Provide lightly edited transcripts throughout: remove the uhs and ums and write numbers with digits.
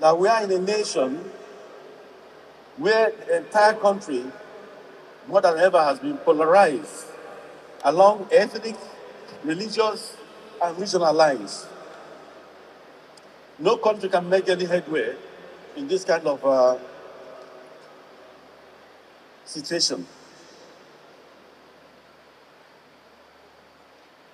Now we are in a nation where the entire country, more than ever, has been polarized along ethnic, religious, and regional lines. No country can make any headway in this kind of situation.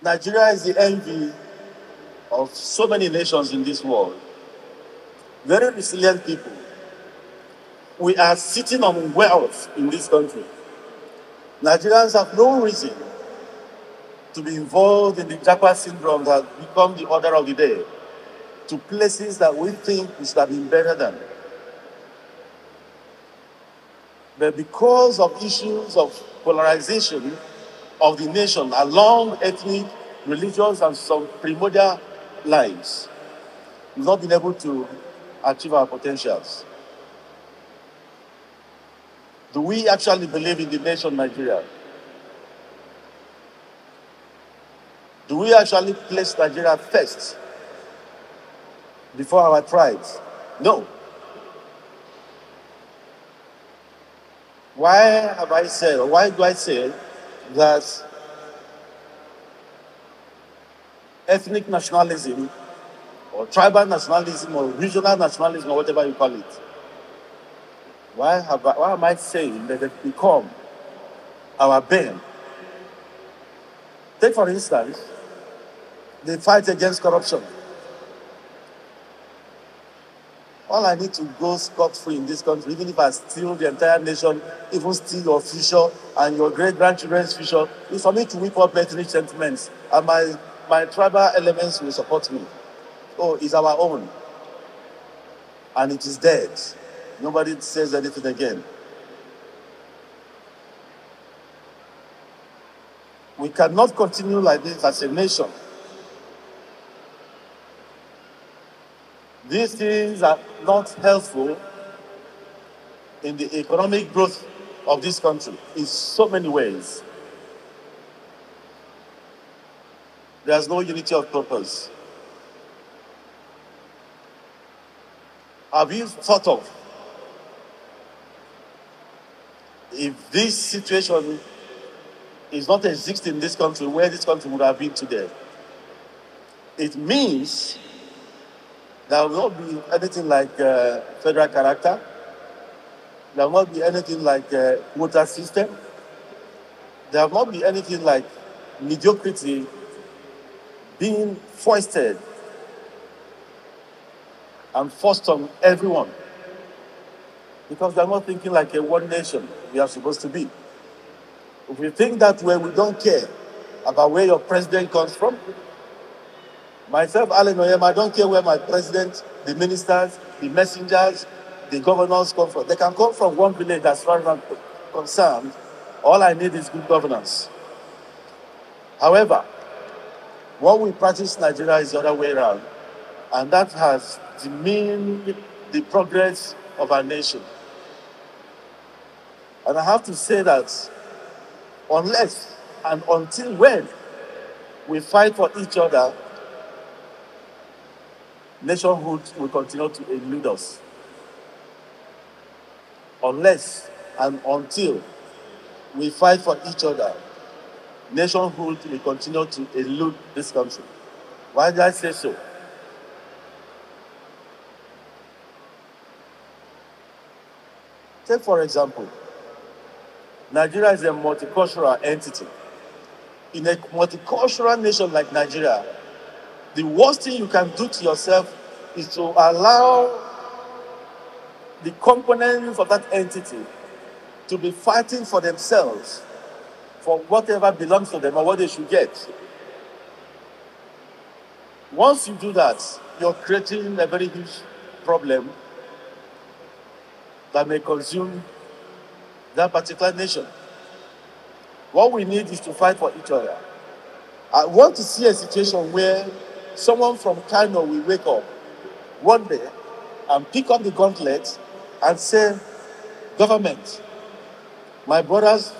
Nigeria is the envy of so many nations in this world. Very resilient people. We are sitting on wealth in this country. Nigerians have no reason to be involved in the Japa syndrome that has become the order of the day, to places that we think we should have been better than. But because of issues of polarization of the nation along ethnic, religious, and some primordial lines, we've not been able to achieve our potentials. Do we actually believe in the nation Nigeria? Do we actually place Nigeria first before our tribes? No. Why have I said, or why do I say that ethnic nationalism or tribal nationalism or regional nationalism or whatever you call it, why am I saying that it become our bane? Take, for instance, the fight against corruption. All I need to go scot-free in this country, even if I steal the entire nation, even steal your future and your great-grandchildren's future, is for me to whip up ethnic sentiments, and my tribal elements will support me. Oh, it's our own. And it is dead. Nobody says anything again. We cannot continue like this as a nation. These things are not helpful in the economic growth of this country in so many ways. There's no unity of purpose. Have you thought of if this situation is not existing in this country, where this country would have been today? It means there will not be anything like federal character. There will not be anything like quota system. There will not be anything like mediocrity being foisted and forced on everyone. Because they're not thinking like a one nation we are supposed to be. If we think that way, we don't care about where your president comes from. Myself, Onyema, I don't care where my president, the ministers, the messengers, the governors come from. They can come from one village as far as I'm concerned. All I need is good governance. However, what we practice in Nigeria is the other way around. And that has demeaned the progress of our nation. And I have to say that unless and until when we fight for each other, nationhood will continue to elude us. Unless and until we fight for each other, nationhood will continue to elude this country. Why did I say so? Take, for example, Nigeria is a multicultural entity. In a multicultural nation like Nigeria, the worst thing you can do to yourself is to allow the components of that entity to be fighting for themselves, for whatever belongs to them or what they should get. Once you do that, you're creating a very huge problem that may consume that particular nation. What we need is to fight for each other. I want to see a situation where someone from Kano will wake up one day and pick up the gauntlet and say, government, my brothers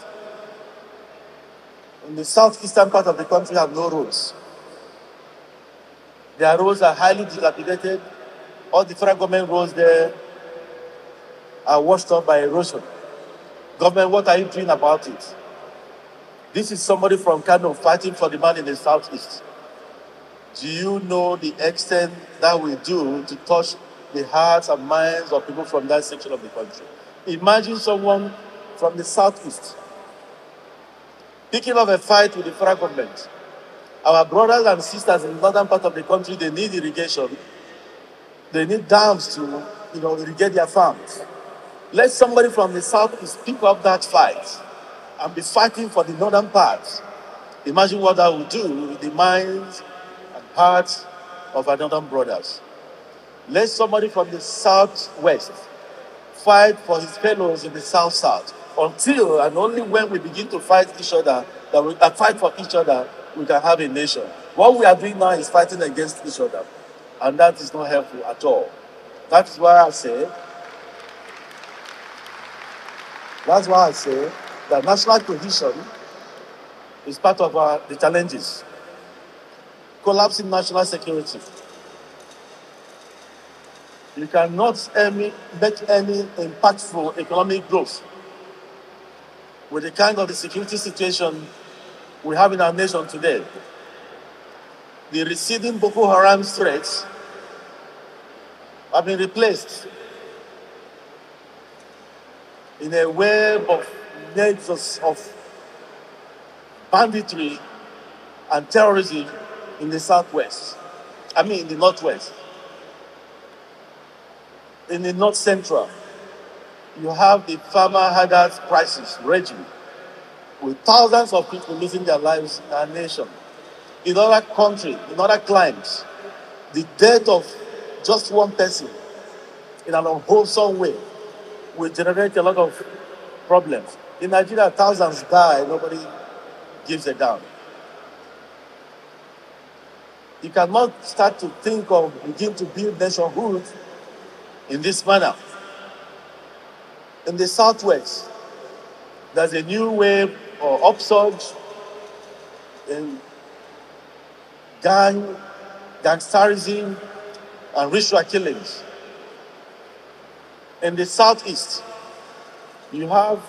in the southeastern part of the country have no roads. Their roads are highly dilapidated. All the federal government roads there are washed up by erosion. Government, what are you doing about it? This is somebody from Kano fighting for the man in the southeast. Do you know the extent that we do to touch the hearts and minds of people from that section of the country? Imagine someone from the southeast picking up a fight with the federal government. Our brothers and sisters in the northern part of the country, they need irrigation. They need dams to, irrigate their farms. Let somebody from the southeast pick up that fight and be fighting for the northern part. Imagine what that would do with the minds and hearts of our northern brothers. Let somebody from the southwest fight for his fellows in the south-south until and only when we begin to fight each other, that we fight for each other, we can have a nation. What we are doing now is fighting against each other, and that is not helpful at all. That is why I say that national cohesion is part of the challenges. Collapsing national security. You cannot make any impactful economic growth with the kind of the security situation we have in our nation today. The receding Boko Haram threats have been replaced in a web of nexus of banditry and terrorism in the in the northwest. In the north central, you have the farmer herders crisis raging, with thousands of people losing their lives in our nation. In other countries, in other climes, the death of just one person in an unwholesome way will generate a lot of problems. In Nigeria, thousands die, nobody gives a damn. You cannot start to begin to build nationhood in this manner. In the southwest, there's a new wave or upsurge in gangsterism and ritual killings. In the southeast, you have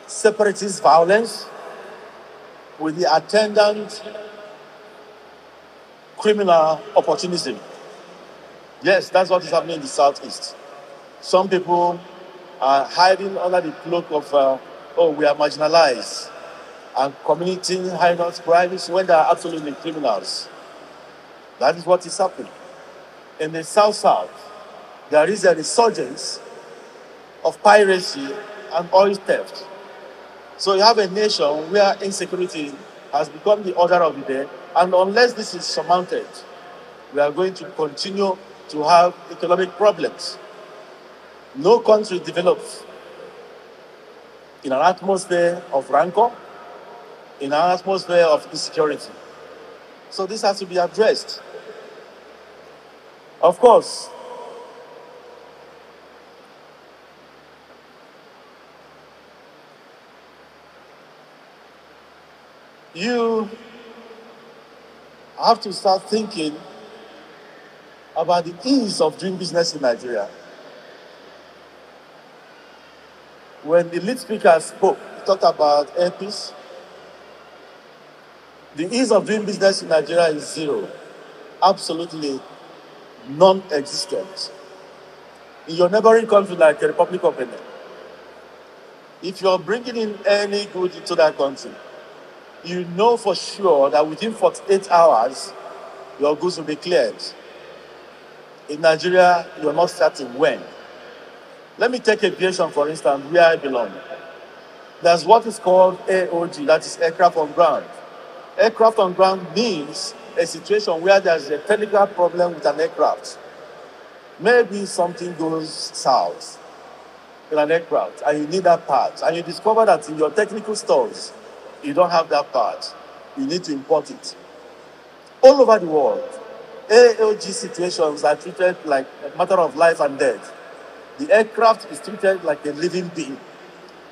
separatist violence with the attendant criminal opportunism. Yes, that's what is happening in the southeast. Some people are hiding under the cloak of, we are marginalized and committing heinous crimes when they are absolutely criminals. That is what is happening. In the south-south, there is a resurgence of piracy and oil theft. So you have a nation where insecurity has become the order of the day, and unless this is surmounted, we are going to continue to have economic problems. No country develops in an atmosphere of rancor, in an atmosphere of insecurity. So this has to be addressed. Of course, you have to start thinking about the ease of doing business in Nigeria. When the lead speaker spoke, he talked about airpeace. The ease of doing business in Nigeria is zero, absolutely non-existent. In your neighboring country like the Republic of Benin, if you're bringing in any good into that country, you know for sure that within 48 hours, your goods will be cleared. In Nigeria, you're not certain when. Let me take aviation, for instance, where I belong. There's what is called AOG, that is aircraft on ground. Aircraft on ground means a situation where there's a technical problem with an aircraft. Maybe something goes south in an aircraft and you need that part, and you discover that in your technical stores, you don't have that part. You need to import it. All over the world, AOG situations are treated like a matter of life and death. The aircraft is treated like a living being.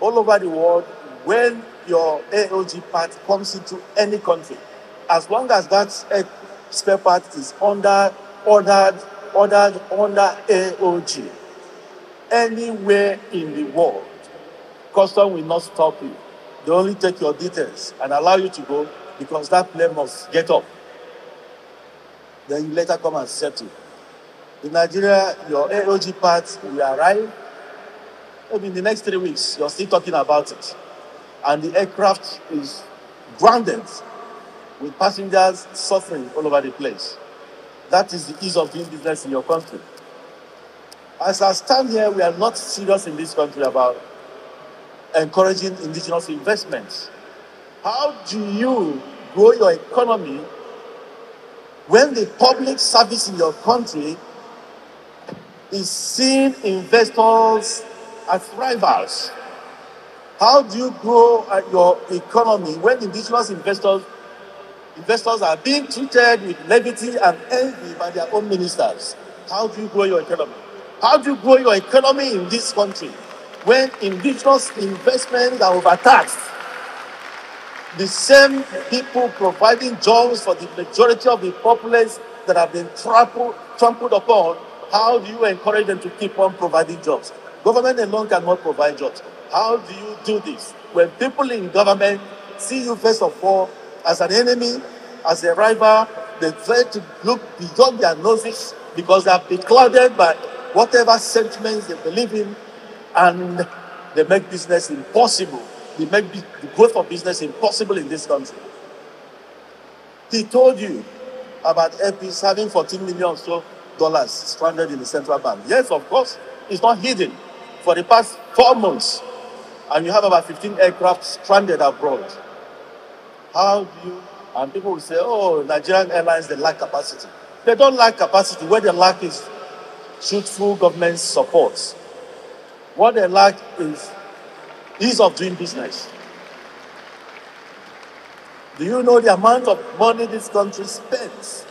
All over the world, when your AOG part comes into any country, as long as that spare part is ordered ordered under AOG anywhere in the world, custom will not stop you. They only take your details and allow you to go because that plane must get up. Then you later come and settle. In Nigeria, your AOG part will arrive. Maybe in the next 3 weeks, you're still talking about it. And the aircraft is grounded with passengers suffering all over the place. That is the ease of doing business in your country. As I stand here, we are not serious in this country about encouraging indigenous investments. How do you grow your economy when the public service in your country is seeing investors as rivals? How do you grow your economy when indigenous investors are being treated with levity and envy by their own ministers? How do you grow your economy? How do you grow your economy in this country when indigenous investments are overtaxed? The same people providing jobs for the majority of the populace that have been trampled upon, how do you encourage them to keep on providing jobs? Government alone cannot provide jobs. How do you do this? When people in government see you first of all as an enemy, as a rival, they try to look beyond their noses because they are beclouded by whatever sentiments they believe in, and they make business impossible. They make the growth of business impossible in this country. He told you about APs having $14 million so dollars stranded in the central bank. Yes, of course, it's not hidden. For the past 4 months, and you have about 15 aircraft stranded abroad. How do you, and people will say, oh, Nigerian airlines, they lack capacity. They don't lack capacity. What they lack is truthful government support. What they lack is ease of doing business. Do you know the amount of money this country spends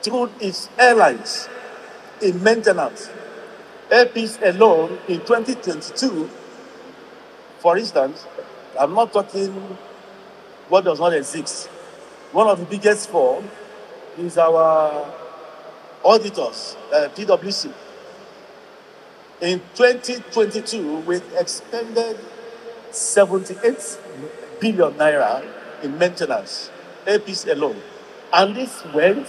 through its airlines in maintenance? Airpeace alone in 2022, for instance, I'm not talking what does not exist. One of the biggest four is our auditors, PwC. In 2022, we expended 78 billion naira in maintenance, APs alone. And this went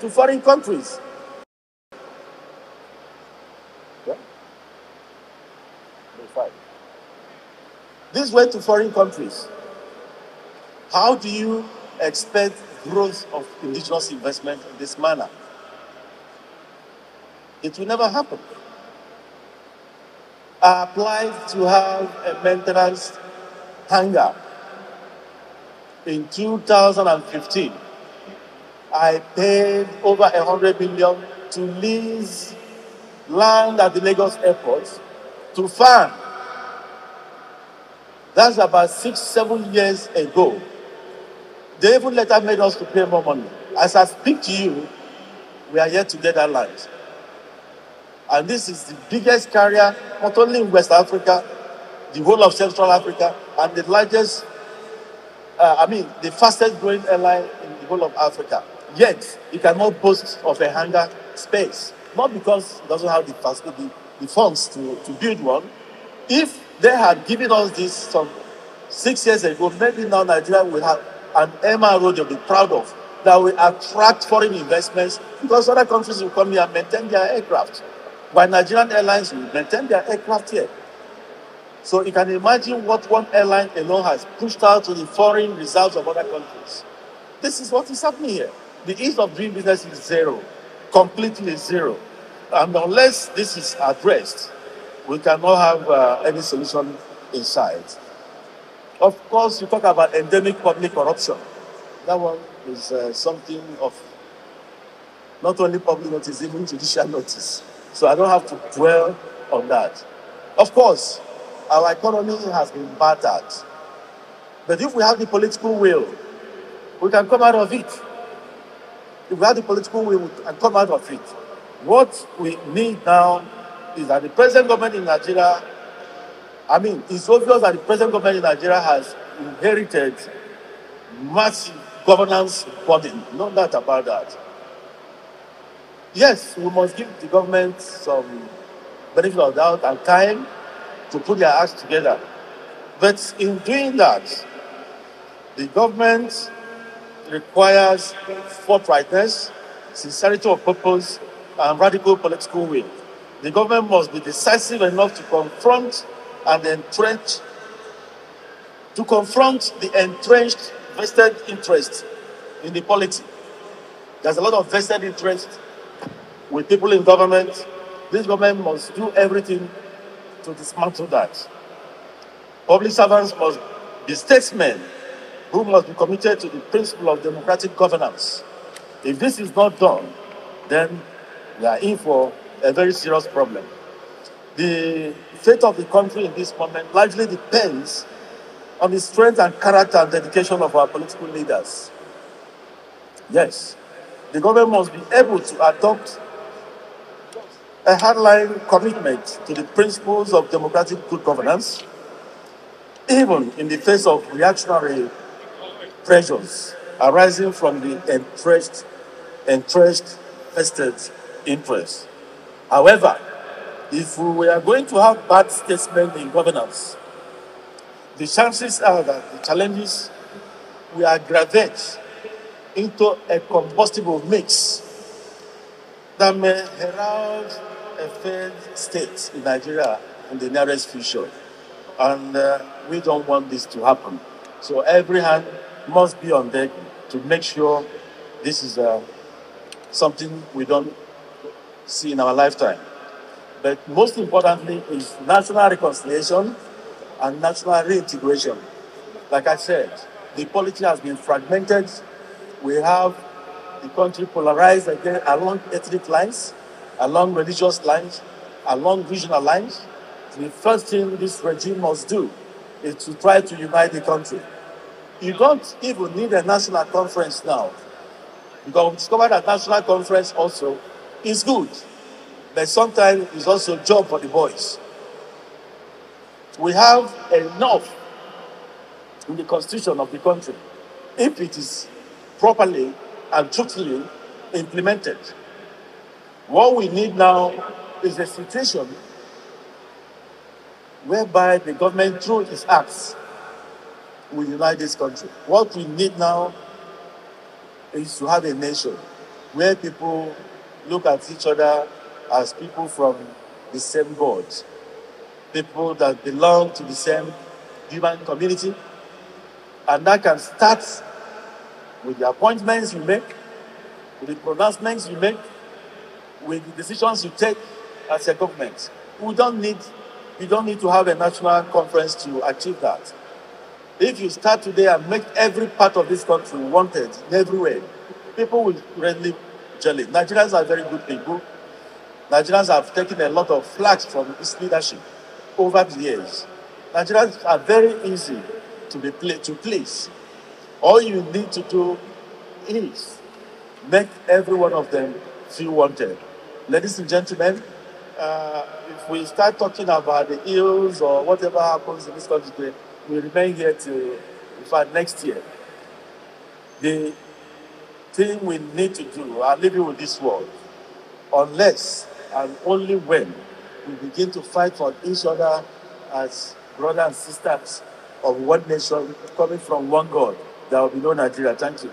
to foreign countries. Yeah? This went to foreign countries. How do you expect growth of indigenous investment in this manner? It will never happen. I applied to have a maintenance hangar in 2015. I paid over 100 million to lease land at the Lagos airport to farm. That's about 6-7 years ago. They even later made us to pay more money. As I speak to you, we are yet to get that land. And this is the biggest carrier, not only in West Africa, the whole of Central Africa, and the largest, the fastest growing airline in the whole of Africa. Yet, it cannot boast of a hangar space. Not because it doesn't have the funds to build one. If they had given us this some 6 years ago, maybe now Nigeria will have an MRO they'll be proud of that will attract foreign investments because other countries will come here and maintain their aircraft. While Nigerian airlines will maintain their aircraft here. So you can imagine what one airline alone has pushed out to the foreign reserves of other countries. This is what is happening here. The ease of doing business is zero, completely zero. And unless this is addressed, we cannot have any solution in sight. Of course, you talk about endemic public corruption. That one is something of not only public notice, even judicial notice. So I don't have to dwell on that. Of course, our economy has been battered. But if we have the political will, we can come out of it. If we have the political will, we can come out of it. What we need now is that the present government in Nigeria, it's obvious that the present government in Nigeria has inherited massive governance burden. No doubt about that. Yes, we must give the government some benefit of doubt and time to put their acts together. But in doing that, the government requires forthrightness, sincerity of purpose, and radical political will. The government must be decisive enough to confront and entrench, to confront the entrenched vested interest in the polity. There's a lot of vested interest with people in government. This government must do everything to dismantle that. Public servants must be statesmen who must be committed to the principle of democratic governance. If this is not done, then we are in for a very serious problem. The fate of the country in this moment largely depends on the strength and character and dedication of our political leaders. Yes, the government must be able to adopt a hardline commitment to the principles of democratic good governance, even in the face of reactionary pressures arising from the entrenched vested interests. However, if we are going to have bad statesmen in governance, the chances are that the challenges will aggravate into a combustible mix that may herald a failed state in Nigeria in the nearest future. And we don't want this to happen. So every hand must be on deck to make sure this is something we don't see in our lifetime. But most importantly is national reconciliation and national reintegration. Like I said, the polity has been fragmented. We have the country polarized again along ethnic lines, along religious lines, along regional lines. The first thing this regime must do is to try to unite the country. You don't even need a national conference now, because we discovered that national conference also is good, but sometimes it's also a job for the boys. We have enough in the constitution of the country if it is properly and truthfully implemented. What we need now is a situation whereby the government, through its acts, will unite this country. What we need now is to have a nation where people look at each other as people from the same God, people that belong to the same human community, and that can start with the appointments you make, with the pronouncements you make, with the decisions you take as a government. We don't need to have a national conference to achieve that. If you start today and make every part of this country wanted in every way, people will readily jelly. Nigerians are very good people. Nigerians have taken a lot of flags from this leadership over the years. Nigerians are very easy to please. All you need to do is make every one of them feel wanted. Ladies and gentlemen, if we start talking about the ills or whatever happens in this country today, we remain here till, in fact, next year. The thing we need to do, I'll leave you with this word, unless and only when we begin to fight for each other as brothers and sisters of one nation coming from one God, there will be no Nigeria. Thank you.